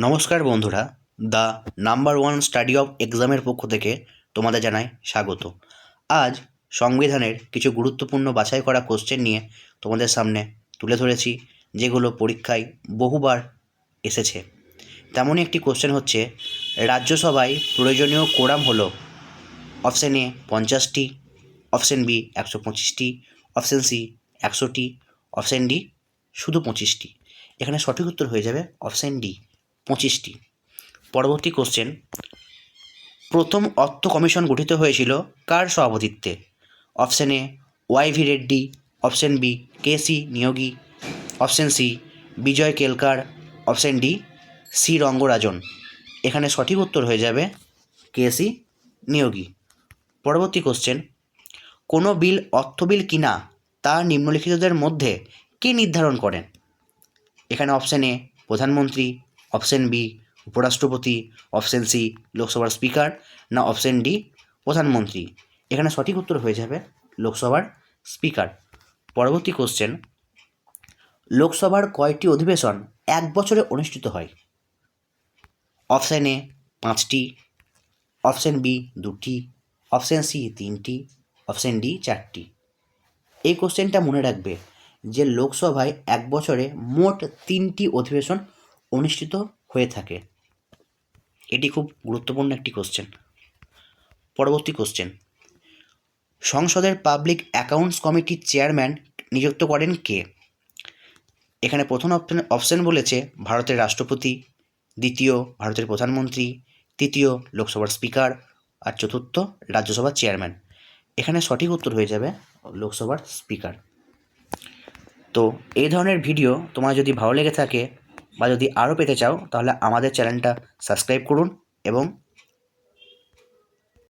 নমস্কার বন্ধুরা, the number one study of এক্সামের পক্ষ থেকে তোমাদের জানাই স্বাগত। আজ সংবিধানের কিছু গুরুত্বপূর্ণ বাছাই করা কোশ্চেন নিয়ে তোমাদের সামনে তুলে ধরেছি, যেগুলো পরীক্ষায় বহুবার এসেছে। তেমনই একটি কোশ্চেন হচ্ছে, রাজ্যসভায় প্রয়োজনীয় কোরাম হলো অপশান এ 50টি, অপশান বি 125টি, অপশান সি 100টি, অপশান ডি শুধু 25টি। এখানে সঠিক উত্তর হয়ে যাবে অপশান ডি 25টি। পরবর্তী কোশ্চেন, প্রথম অর্থ কমিশন গঠিত হয়েছিল কার সভাপতিত্বে? Option A Y V. Reddy, option B K C. Neogy, option C Vijay Kelkar, option D C Rangarajan. এখানে সঠিক উত্তর হয়ে যাবে কে.সি. নিয়োগী। পরবর্তী কোশ্চেন, কোনো বিল অর্থ বিল কিনা তা নিম্নলিখিতদের মধ্যে কে নির্ধারণ করেন? এখানে অপশান এ প্রধানমন্ত্রী, অপশান বি উপরাষ্ট্রপতি, অপশান সি লোকসভার স্পিকার, না অপশান ডি প্রধানমন্ত্রী। এখানে সঠিক উত্তর হয়ে যাবে লোকসভার স্পিকার। পরবর্তী কোশ্চেন, লোকসভার কয়টি অধিবেশন এক বছরে অনুষ্ঠিত হয়? অপশান এ 5টি, অপশান বি 2টি, অপশান সি 3টি, অপশান ডি 4টি। এই কোশ্চেনটা মনে রাখবে যে লোকসভায় এক বছরে মোট 3টি অধিবেশন অনুষ্ঠিত হয়ে থাকে। এটি খুব গুরুত্বপূর্ণ একটি কোশ্চেন। পরবর্তী কোশ্চেন, সংসদের পাবলিক অ্যাকাউন্টস কমিটির চেয়ারম্যান নিযুক্ত করেন কে? এখানে প্রথম অপশান বলেছে ভারতের রাষ্ট্রপতি, দ্বিতীয় ভারতের প্রধানমন্ত্রী, তৃতীয় লোকসভার স্পিকার, আর চতুর্থ রাজ্যসভার চেয়ারম্যান। এখানে সঠিক উত্তর হয়ে যাবে লোকসভার স্পিকার। তো এই ধরনের ভিডিও তোমার যদি ভালো লেগে থাকে বা যদি আরও পেতে চাও, তাহলে আমাদের চ্যানেলটা সাবস্ক্রাইব করুন এবং